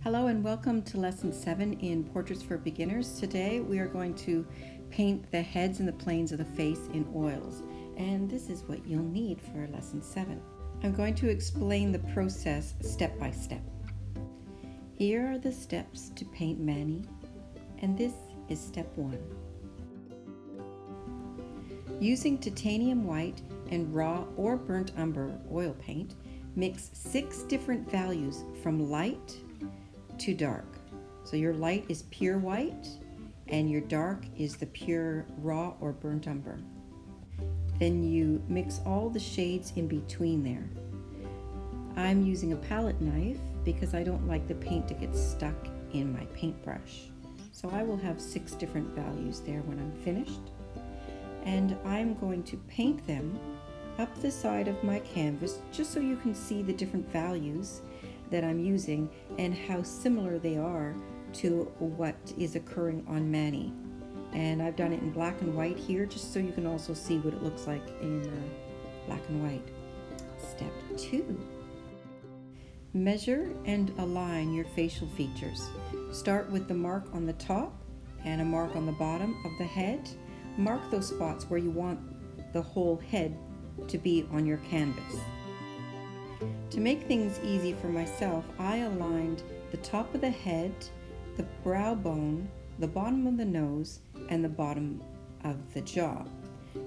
Hello and welcome to Lesson 7 in Portraits for Beginners. Today we are going to paint the heads and the planes of the face in oils, and this is what you'll need for Lesson 7. I'm going to explain the process step by step. Here are the steps to paint Manny, and this is step 1. Using titanium white and raw or burnt umber oil paint, mix 6 different values from light to dark. So your light is pure white and your dark is the pure raw or burnt umber. Then you mix all the shades in between there. I'm using a palette knife because I don't like the paint to get stuck in my paintbrush. So I will have 6 different values there when I'm finished. And I'm going to paint them up the side of my canvas just so you can see the different values that I'm using and how similar they are to what is occurring on Manny. And I've done it in black and white here just so you can also see what it looks like in black and white. Step 2. Measure and align your facial features. Start with the mark on the top and a mark on the bottom of the head. Mark those spots where you want the whole head to be on your canvas. To make things easy for myself, I aligned the top of the head, the brow bone, the bottom of the nose, and the bottom of the jaw.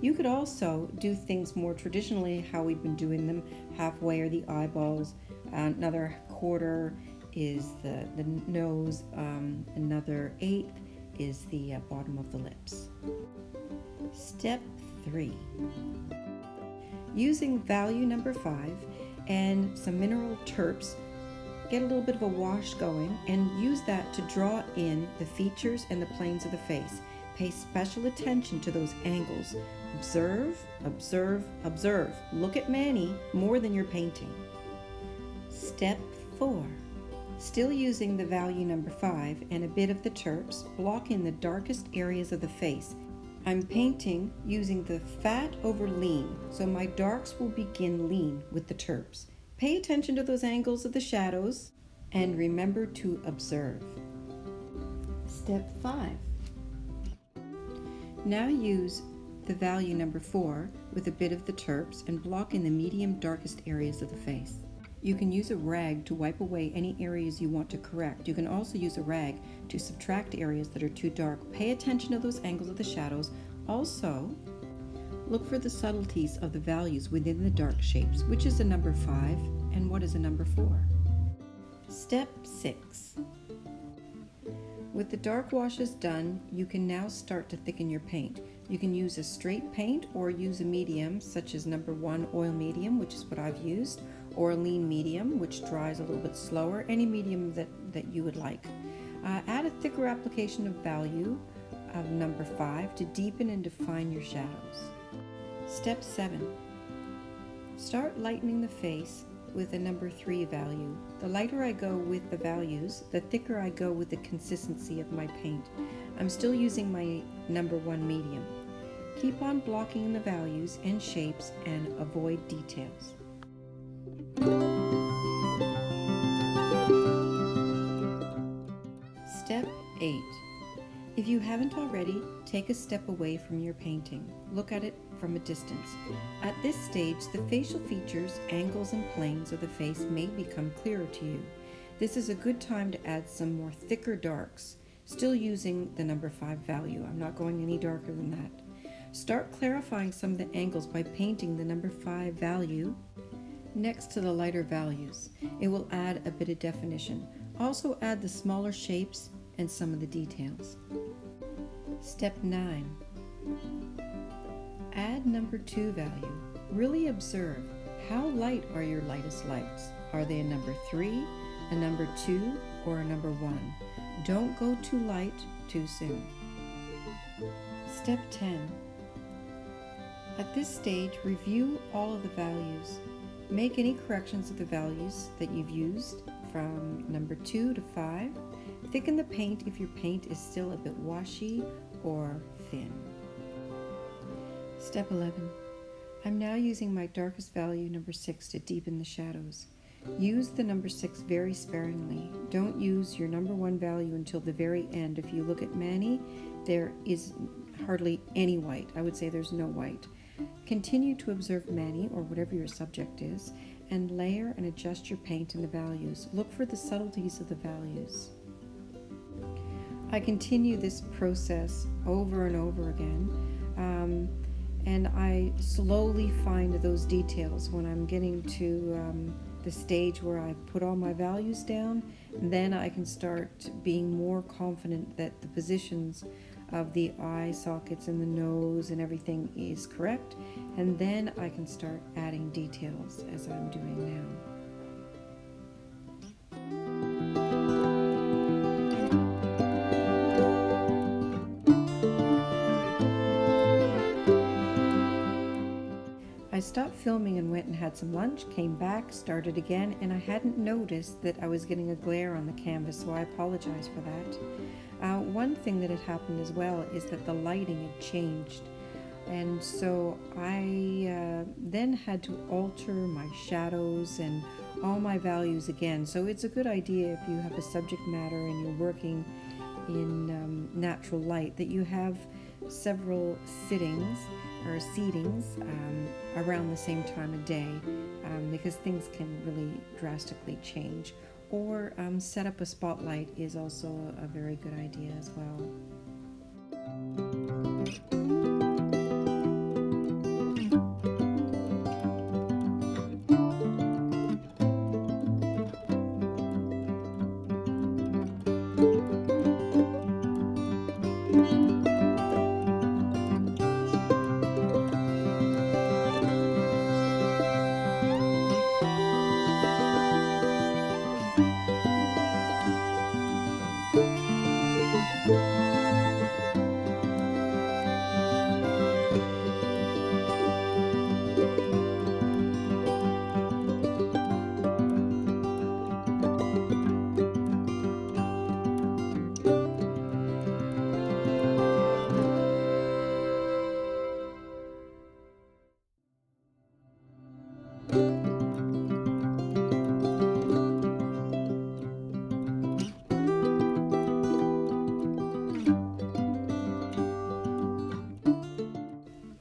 You could also do things more traditionally, how we've been doing them. Halfway are the eyeballs, another quarter is the nose, another eighth is the bottom of the lips. Step 3. Using value number 5 and some mineral terps, get a little bit of a wash going and use that to draw in the features and the planes of the face. Pay special attention to those angles. Observe, observe, observe. Look at Manny more than you're painting. Step 4. Still using the value number 5 and a bit of the terps, block in the darkest areas of the face. I'm painting using the fat over lean, so my darks will begin lean with the terps. Pay attention to those angles of the shadows and remember to observe. Step 5. Now use the value number 4 with a bit of the terps and block in the medium darkest areas of the face. You can use a rag to wipe away any areas you want to correct. You can also use a rag to subtract areas that are too dark. Pay attention to those angles of the shadows. Also, look for the subtleties of the values within the dark shapes. Which is a number 5 and what is a number 4? Step 6. With the dark washes done, you can now start to thicken your paint. You can use a straight paint or use a medium such as number 1 oil medium, which is what I've used, or a lean medium, which dries a little bit slower, any medium that you would like. Add a thicker application of value of number 5 to deepen and define your shadows. Step 7. Start lightening the face with a number 3 value. The lighter I go with the values, the thicker I go with the consistency of my paint. I'm still using my number 1 medium. Keep on blocking the values and shapes and avoid details. Step 8. If you haven't already, take a step away from your painting. Look at it from a distance. At this stage, the facial features, angles, and planes of the face may become clearer to you. This is a good time to add some more thicker darks, still using the number 5 value. I'm not going any darker than that. Start clarifying some of the angles by painting the number 5 value next to the lighter values. It will add a bit of definition. Also add the smaller shapes and some of the details. Step 9. Add number 2 value. Really observe how light are your lightest lights. Are they a number 3, a number 2, or a number 1? Don't go too light too soon. Step 10. At this stage, review all of the values. Make any corrections of the values that you've used from number 2 to 5. Thicken the paint if your paint is still a bit washy or thin. Step 11. I'm now using my darkest value, number 6, to deepen the shadows. Use the number 6 very sparingly. Don't use your number 1 value until the very end. If you look at Manny, there is hardly any white. I would say there's no white. Continue to observe Manny, or whatever your subject is, and layer and adjust your paint and the values. Look for the subtleties of the values. I continue this process over and over again, and I slowly find those details when I'm getting to the stage where I've put all my values down. And then I can start being more confident that the positions of the eye sockets and the nose and everything is correct, and then I can start adding details as I'm doing now. I stopped filming and went and had some lunch, came back, started again, and I hadn't noticed that I was getting a glare on the canvas, so I apologize for that. One thing that had happened as well is that the lighting had changed, and so I then had to alter my shadows and all my values again. So it's a good idea, if you have a subject matter and you're working in natural light, that you have several seatings around the same time of day, because things can really drastically change. Or set up a spotlight is also a very good idea as well.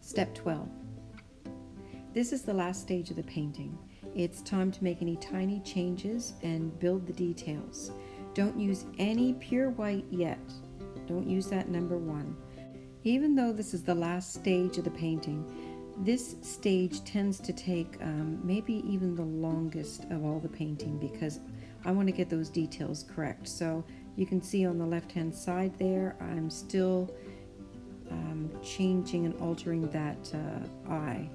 Step 12. This is the last stage of the painting. It's time to make any tiny changes and build the details. Don't use any pure white yet. Don't use that number 1. Even though this is the last stage of the painting, this stage tends to take maybe even the longest of all the painting, because I want to get those details correct. So you can see on the left hand side there, I'm still changing and altering that eye.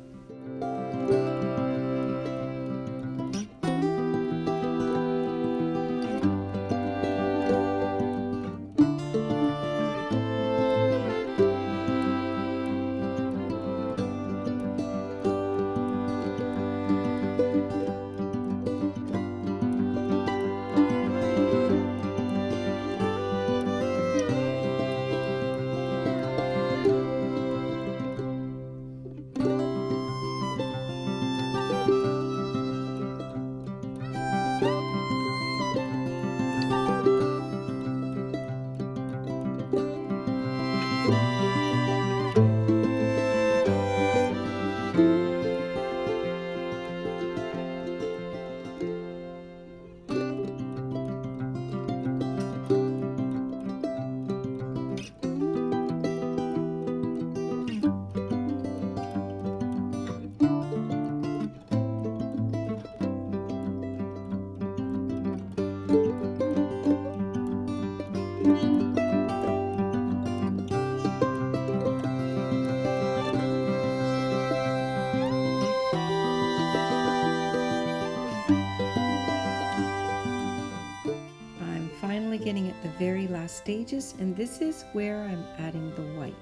Getting at the very last stages, and this is where I'm adding the white.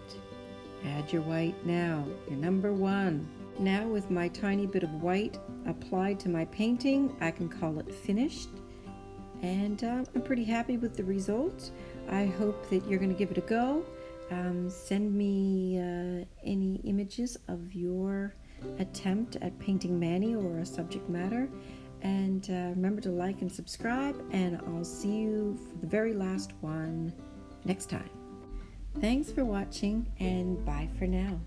Add your white now, your number 1. Now, with my tiny bit of white applied to my painting, I can call it finished, and I'm pretty happy with the result. I hope that you're going to give it a go. Send me any images of your attempt at painting Manny or a subject matter, And remember to like and subscribe, and I'll see you for the very last one next time. Thanks for watching, and bye for now.